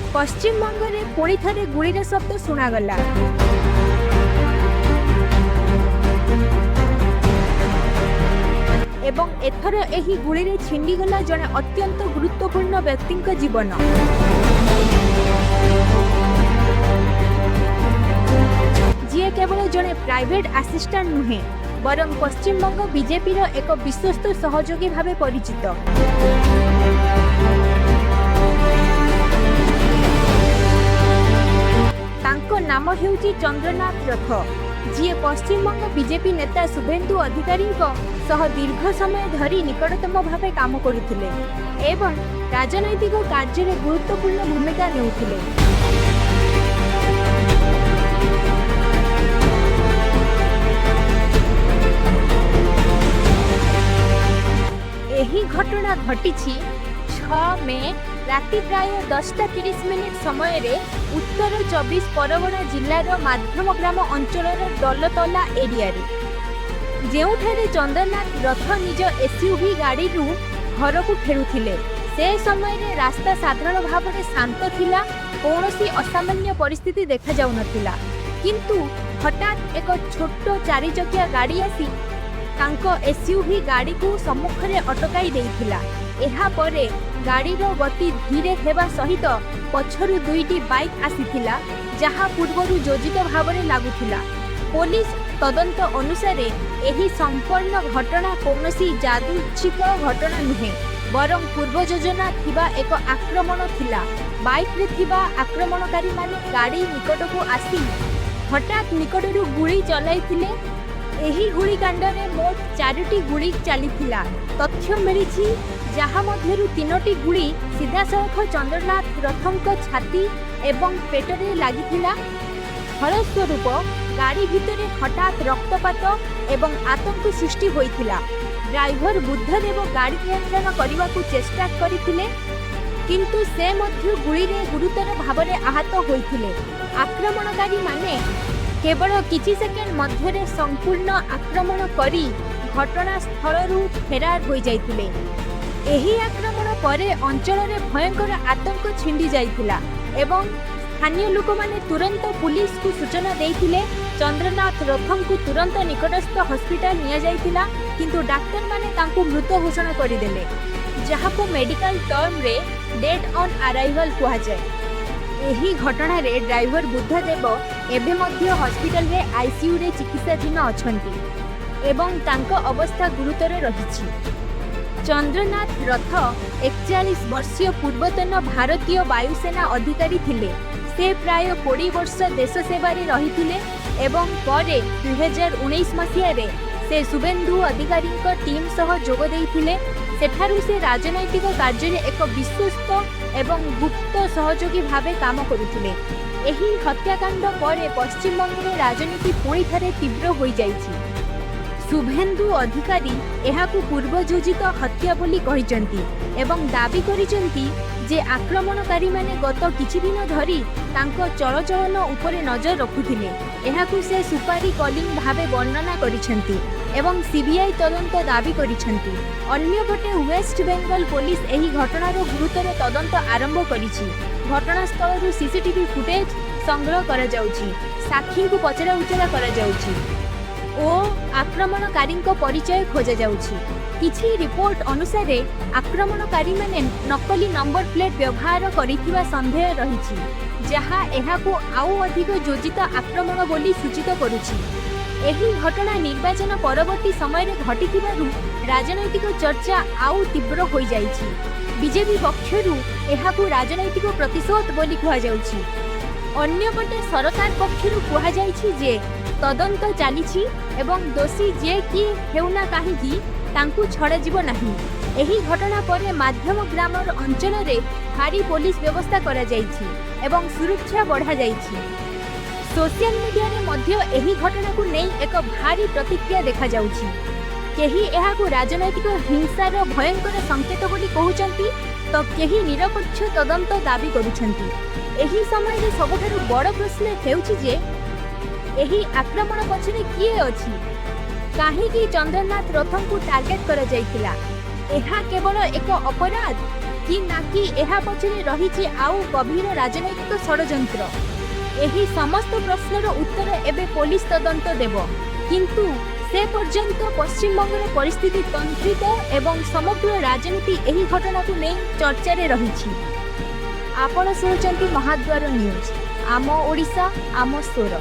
पश्चिमबंग में पुणी थे गुड़ीर शब्द शुणागला। एवं एथर एही गुड़ी छिंडीगला जड़े अत्यंत गुरुत्वपूर्ण व्यक्ति जीवन। जी केवल जड़े प्राइवेट असिस्टेंट नुहे बरं पश्चिमबंग बीजेपी एक विश्वस्त सहयोगी भाव परिचित। तांको नाम हेउची चंद्रनाथ रथ, जी पश्चिमबंग बीजेपी नेता शुभेन्दु अधिकारी सह दीर्घ समय धरी निकटतम भाव काम करुथिले एवं राजनैतिक कार्य में गुरुत्वपूर्ण भूमिका नेउथिले। एही घटना घटी 6 मे राति प्राय 10:30 समय रे उत्तर 24 परगना जिलार माध्यम ग्राम अंचल दलतला एरिया रे जेउठारे चंद्रनाथ रथ निज एसयूवी गाड़ी घर को फेरुथिले। से समय रे रास्ता साधारण भाव में शांत थिला, कौनसी असामान्य परिस्थिति देखा जाउ नथिला। किंतु हठात एक छोट 4 चकिया गाड़ी आसी तांको एसयूवी गाड़ी को सम्मुख में अटकाई देइथिला। एहा परे गाड़ीर गति धीरे हेबा सहित पछरु 2टी बाइक आसीथिला, जहाँ पूर्वरु योजित भाव में लागुथिला। पुलिस तदंत अनुसार एही संपूर्ण घटना कौनसी जादुच्छिक घटना नुहे बरं पूर्व योजना थिबा एक आक्रमण थिला। बाइक रे थिबा आक्रमणकारी माने गाड़ी निकट को आसी हठात निकटरू गुली चलाइथिले। एही गुलिकांड में मोट 4टी गुली चलीथिला तथ्य मिली, जहाँ मध्यरु 3टी गुली सीधासलख चंद्रनाथ रथंक छाती एवं पेटरे लागिथिला। फलस्वरूप गाड़ी भितर हठात रक्तपात एवं आतंक सृष्टि होइथिला। ड्राइवर बुद्धदेव गाड़ी नियंत्रण करने को चेष्टा करथिले, किंतु से मध्य गुली रे गुरुतर भाव में आहत होइथिले। आक्रमणकारी माने केवल किछि सेकेंड मध्य संपूर्ण आक्रमण करी घटनास्थलरू फेरार हो जाइथिले। एही आक्रमण परे अंचल में भयंकर आतंक छिंडी जाइथिला एवं स्थानीय लोक माने तुरंत पुलिस को सूचना देइथिले। चंद्रनाथ रथं को तुरंत निकटस्थ हॉस्पिटल निया जाइथिला, किंतु डाक्टर माने तांको मृत घोषणा करिदेले, जहाँ को मेडिकल टर्म रे डेड ऑन अराइवल कहा जाए। एही घटना रे ड्राइवर बुद्धदेव एबे मध्य हॉस्पिटल रे आईसीयू रे चिकित्साधीन अछंती एवं तांको अवस्था गुरुतर रहिछि। चंद्रनाथ रथ 41 वर्षीय पूर्वतन भारतीय वायुसेना अधिकारी थिले। से प्राय 20 वर्ष देश सेवा रे रहिथिले एवं परे 2019 मसीह रे से शुभेन्दु अधिकारी टीम सह जोग देइथिले। सेठारु से राजनैतिक कार्य में एक विश्वस्त एवं गुप्त सहयोगी भावे काम करुथिले। एही हत्याकांड परे पश्चिमबंग में राजनीति पुणी थे तीव्र हो जाइछि। शुभेन्दु अधिकारी एहाकु पूर्वयोजित हत्या बोली कहिसंती एवं दाबी करिसंती जे आक्रमणकारी माने गत किछि दिन धरी तांको चलचलन उपरे नजर रखुथिले। एहाकु से सुपारी कलिंग भावे वर्णना करिसंती एवं सीबीआई तदंत दाबी करिसंती। अन्यपटे वेस्ट बेंगल पुलिस एही घटनार गुरुतर तदंत आरंभ करिछि। घटनास्थलरू सीसीटीवी फुटेज संग्रह करा जाउछि, साक्षी को पचरा उचरा करा जाउछि ओ आक्रमणकारी परिचय खोजा जाउछि। किछि रिपोर्ट अनुसार आक्रमणकारी माने नकली नंबर प्लेट व्यवहार करिथिबा संदेह रहिछि, जहाँ एहाकु आउ अधिक योजित आक्रमण बोली सूचित करुछि। एही घटना निर्वाचन परवर्ती समय रे घटिथिबारु राजनैतिक चर्चा आउ तीव्र हो जाइछि। बीजेपी पक्षरु एहाकु राजनैतिक प्रतिशोध बोली कहा जाउछि। अन्यपटे सरकार पक्षरु कहा जाइछि जे तदंत चलीछि एवं दोषी जे कि हेउना काहीकि तांकु छड़ा जीव नाही। एही घटना परे माध्यम ग्रामर अंचल रे भारी पुलिस व्यवस्था करा जाइछि एवं सुरक्षा बढ़ा जाइछि। सोशल मीडिया रे मध्य एही घटना को नै एक भारी प्रतिक्रिया देखा जाउछि। केही एहाकु राजनैतिक हिंसार भयंकर संकेत बोली कहउचंती, तो केही निरपेक्ष तदंत दाबी करुछंती। एही समय रे सबठारु बड़ प्रश्न हेउछि जे एही आक्रमण पछरे किए अछि, काहेकि चंद्रनाथ रथं को टार्गेट करा जाइतिला। एहा केवल एक अपराध कि नाकि एहा पछरे रहिछि आउ गभीर राजनैतिक षडयंत्र। एही समस्त प्रश्नर उत्तर एबे पुलिस तदंत देव, किंतु से पर्यंत पश्चिमबंगर परिस्थिति तंत्रित एवं समग्र राजनीति एही घटना को नहीं चर्चा रे रहिछि। आपण सुनछंती महाद्वार न्यूज, आम ओडिशा आम स्वर।